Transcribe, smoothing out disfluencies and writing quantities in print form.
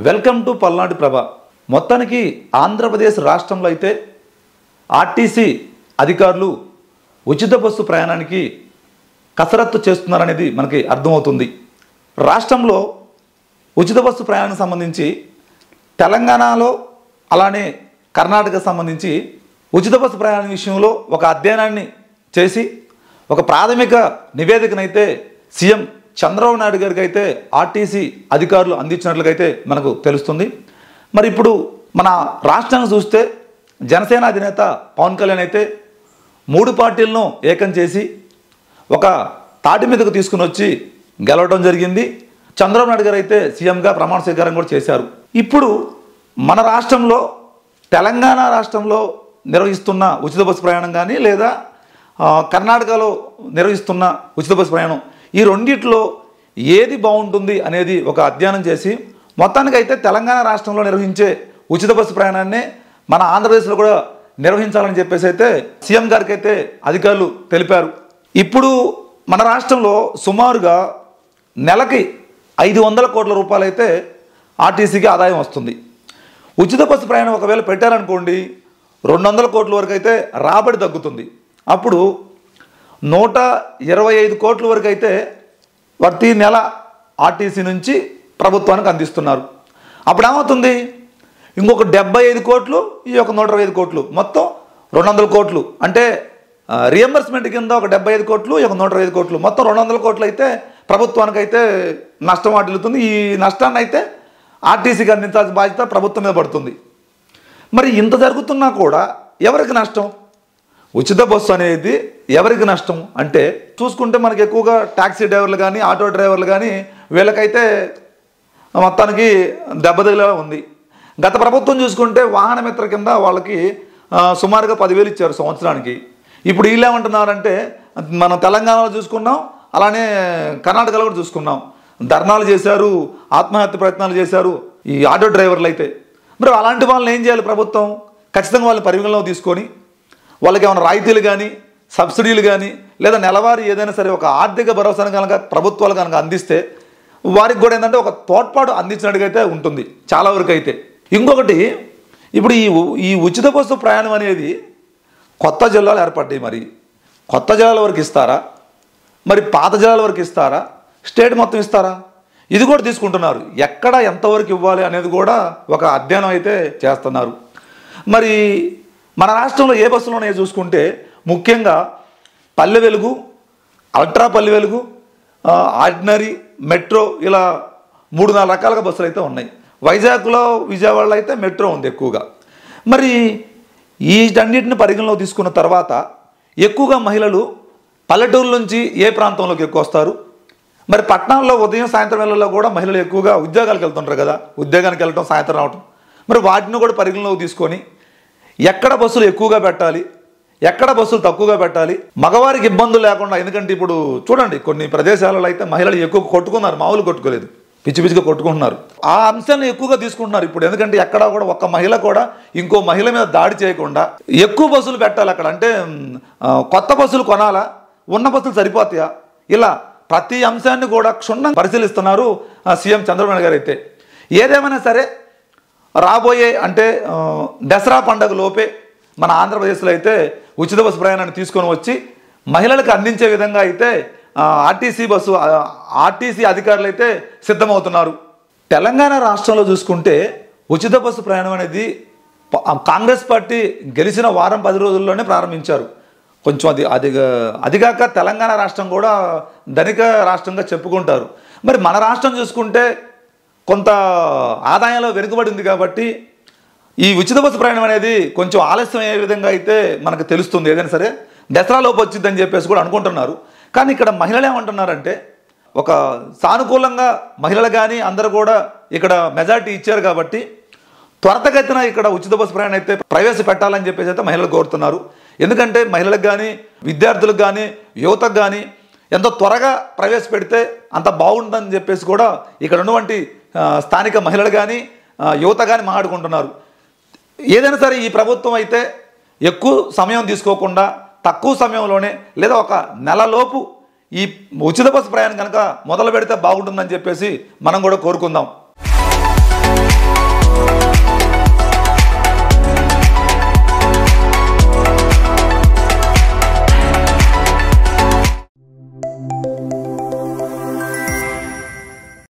Welcome to పల్నాటి ప్రభ. మొత్తానికి ఆంధ్రప్రదేశ్ రాష్ట్రంలో అయితే ఆర్టీసీ అధికారులు ఉచిత బస్సు ప్రయాణానికి కసరత్తు చేస్తున్నారనేది మనకి అర్థమవుతుంది. రాష్ట్రంలో ఉచిత బస్సు ప్రయాణానికి సంబంధించి తెలంగాణలో అలానే కర్ణాటకకు సంబంధించి ఉచిత బస్సు ప్రయాణం విషయంలో ఒక అధ్యయనాన్ని చేసి ఒక ప్రాథమిక నివేదికనైతే సీఎం చంద్రబాబు నాయుడు గారికి అయితే ఆర్టీసీ అధికారులు అందించినట్లుగైతే మనకు తెలుస్తుంది. మరి ఇప్పుడు మన రాష్ట్రాన్ని చూస్తే జనసేన అధినేత పవన్ కళ్యాణ్ అయితే 3 పార్టీలను ఏకం చేసి ఒక తాటి మీదకు తీసుకుని వచ్చి గెలవడం జరిగింది. చంద్రబాబు నాయుడు గారు అయితే సీఎంగా ప్రమాణ స్వీకారం కూడా చేశారు. ఇప్పుడు మన రాష్ట్రంలో తెలంగాణ రాష్ట్రంలో నిర్వహిస్తున్న ఉచిత బస్సు ప్రయాణం కానీ లేదా కర్ణాటకలో నిర్వహిస్తున్న ఉచిత బస్సు ప్రయాణం ఈ రెండిట్లో ఏది బాగుంటుంది అనేది ఒక అధ్యయనం చేసి మొత్తానికైతే తెలంగాణ రాష్ట్రంలో నిర్వహించే ఉచిత బస్సు ప్రయాణాన్ని మన ఆంధ్రప్రదేశ్లో కూడా నిర్వహించాలని చెప్పేసి అయితే సీఎం గారికి అయితే అధికారులు తెలిపారు. ఇప్పుడు మన రాష్ట్రంలో సుమారుగా నెలకి 500 కోట్ల రూపాయలు అయితే ఆర్టీసీకి ఆదాయం వస్తుంది. ఉచిత బస్సు ప్రయాణం ఒకవేళ పెట్టారనుకోండి 200 కోట్ల వరకు అయితే రాబడి తగ్గుతుంది. అప్పుడు 125 కోట్ల వరకు అయితే ప్రతి నెల ఆర్టీసీ నుంచి ప్రభుత్వానికి అందిస్తున్నారు. అప్పుడు ఏమవుతుంది, ఇంకొక 75 కోట్లు ఈ ఒక 125 కోట్లు మొత్తం 200 కోట్లు అంటే రియంబర్స్మెంట్ కింద ఒక 75 కోట్లు ఈ ఒక 125 కోట్లు మొత్తం 200 కోట్లు అయితే ప్రభుత్వానికి అయితే నష్టం వాటిల్లుతుంది. ఈ నష్టాన్ని అయితే ఆర్టీసీకి అందించాల్సిన బాధ్యత ప్రభుత్వం మీద పడుతుంది. మరి ఇంత జరుగుతున్నా కూడా ఎవరికి నష్టం? ఉచిత బస్సు అనేది ఎవరికి నష్టం అంటే చూసుకుంటే మనకి ఎక్కువగా ట్యాక్సీ డ్రైవర్లు కానీ ఆటో డ్రైవర్లు కానీ వీళ్ళకైతే మొత్తానికి దెబ్బతగిలా ఉంది. గత ప్రభుత్వం చూసుకుంటే వాహన మిత్ర కింద వాళ్ళకి సుమారుగా 10,000 ఇచ్చారు సంవత్సరానికి. ఇప్పుడు వీళ్ళు ఏమంటున్నారంటే మనం తెలంగాణలో చూసుకున్నాం అలానే కర్ణాటకలో కూడా చూసుకున్నాం, ధర్నాలు చేశారు, ఆత్మహత్య ప్రయత్నాలు చేశారు ఈ ఆటో డ్రైవర్లు అయితే. మరి అలాంటి వాళ్ళని ఏం చేయాలి ప్రభుత్వం? ఖచ్చితంగా వాళ్ళని పరిగణలోకి తీసుకొని వాళ్ళకి ఏమైనా రాయితీలు కానీ సబ్సిడీలు కానీ లేదా నెలవారీ ఏదైనా సరే ఒక ఆర్థిక భరోసాను కనుక ప్రభుత్వాలు కనుక అందిస్తే వారికి కూడా ఏంటంటే ఒక తోడ్పాటు అందించినట్టుగైతే ఉంటుంది చాలా వరకు అయితే. ఇంకొకటి ఇప్పుడు ఈ ఉచిత బస్సు ప్రయాణం అనేది కొత్త జిల్లాలు ఏర్పడ్డాయి. మరి కొత్త జిల్లాల వరకు ఇస్తారా, మరి పాత జిల్లాల వరకు ఇస్తారా, స్టేట్ మొత్తం ఇస్తారా? ఇది కూడా తీసుకుంటున్నారు. ఎక్కడ ఎంతవరకు ఇవ్వాలి అనేది కూడా ఒక అధ్యయనం అయితే చేస్తున్నారు. మరి మన రాష్ట్రంలో ఏ బస్సులు ఉన్నాయో చూసుకుంటే ముఖ్యంగా Palle Velugu, ultra Palle Velugu, ordinary, metro ఇలా 3-4 రకాలుగా బస్సులు అయితే ఉన్నాయి. వైజాగ్లో విజయవాడలో అయితే మెట్రో ఉంది ఎక్కువగా. మరి వీటన్నిటిని పరిగణలోకి తీసుకున్న తర్వాత ఎక్కువగా మహిళలు పల్లెటూరు నుంచి ఏ ప్రాంతంలోకి ఎక్కువ వస్తారు? మరి పట్టణాల్లో ఉదయం సాయంత్రం వేళల్లో కూడా మహిళలు ఎక్కువగా ఉద్యోగాలకు వెళ్తుంటారు కదా, ఉద్యోగానికి వెళ్ళటం సాయంత్రం రావటం. మరి వాటిని కూడా పరిగణలోకి తీసుకొని ఎక్కడ బస్సులు ఎక్కువగా పెట్టాలి, ఎక్కడ బస్సులు తక్కువగా పెట్టాలి, మగవారికి ఇబ్బందులు లేకుండా. ఎందుకంటే ఇప్పుడు చూడండి కొన్ని ప్రదేశాలలో అయితే మహిళలు ఎక్కువ కొట్టుకున్నారు, మామూలు కొట్టుకోలేదు, పిచ్చి పిచ్చిగా కొట్టుకుంటున్నారు. ఆ అంశాన్ని ఎక్కువగా తీసుకుంటున్నారు ఇప్పుడు. ఎందుకంటే ఎక్కడ కూడా ఒక్క మహిళ కూడా ఇంకో మహిళ మీద దాడి చేయకుండా ఎక్కువ బస్సులు పెట్టాలి అక్కడ. అంటే కొత్త బస్సులు కొనాలా, ఉన్న బస్సులు సరిపోతాయా, ఇలా ప్రతి అంశాన్ని కూడా క్షుణ్ణంగా పరిశీలిస్తున్నారు సీఎం చంద్రబాబు నాయుడు గారు అయితే. ఏదేమైనా సరే రాబోయే అంటే దసరా పండుగ లోపే మన ఆంధ్రప్రదేశ్లో అయితే ఉచిత బస్సు ప్రయాణాన్ని తీసుకొని వచ్చి మహిళలకు అందించే విధంగా అయితే ఆర్టీసీ అధికారులు అయితే సిద్ధమవుతున్నారు. తెలంగాణ రాష్ట్రంలో చూసుకుంటే ఉచిత బస్సు ప్రయాణం అనేది కాంగ్రెస్ పార్టీ గెలిచిన వారం 10 రోజుల్లోనే ప్రారంభించారు. కొంచెం అదిగాక తెలంగాణ రాష్ట్రం కూడా ధనిక రాష్ట్రంగా చెప్పుకుంటారు. మరి మన రాష్ట్రం చూసుకుంటే కొంత ఆదాయంలో వెనుకబడి ఉంది కాబట్టి ఈ ఉచిత బస్సు ప్రయాణం అనేది కొంచెం ఆలస్యం అయ్యే విధంగా అయితే మనకు తెలుస్తుంది. ఏదైనా సరే దసరాలోపు వచ్చిందని చెప్పేసి కూడా అనుకుంటున్నారు. కానీ ఇక్కడ మహిళలు ఏమంటున్నారంటే ఒక సానుకూలంగా మహిళలు కానీ అందరూ కూడా ఇక్కడ మెజారిటీ ఇచ్చారు కాబట్టి త్వరితగతిన ఇక్కడ ఉచిత బస్సు ప్రయాణం అయితే ప్రవేశపెట్టాలని చెప్పేసి అయితే మహిళలు కోరుతున్నారు. ఎందుకంటే మహిళలకు కానీ విద్యార్థులకు కానీ యువతకు కానీ ఎంతో త్వరగా ప్రవేశపెడితే అంత బాగుంటుందని చెప్పేసి కూడా ఇక్కడ ఉన్నటువంటి స్థానిక మహిళలు కానీ యువత కానీ మాట్లాడుకుంటున్నారు. ఏదైనా సరే ఈ ప్రభుత్వం అయితే ఎక్కువ సమయం తీసుకోకుండా తక్కువ సమయంలోనే లేదా ఒక నెలలోపు ఈ ఉచిత బస్సు ప్రయాణం కనుక మొదలు పెడితే బాగుంటుందని చెప్పేసి మనం కూడా కోరుకుందాం.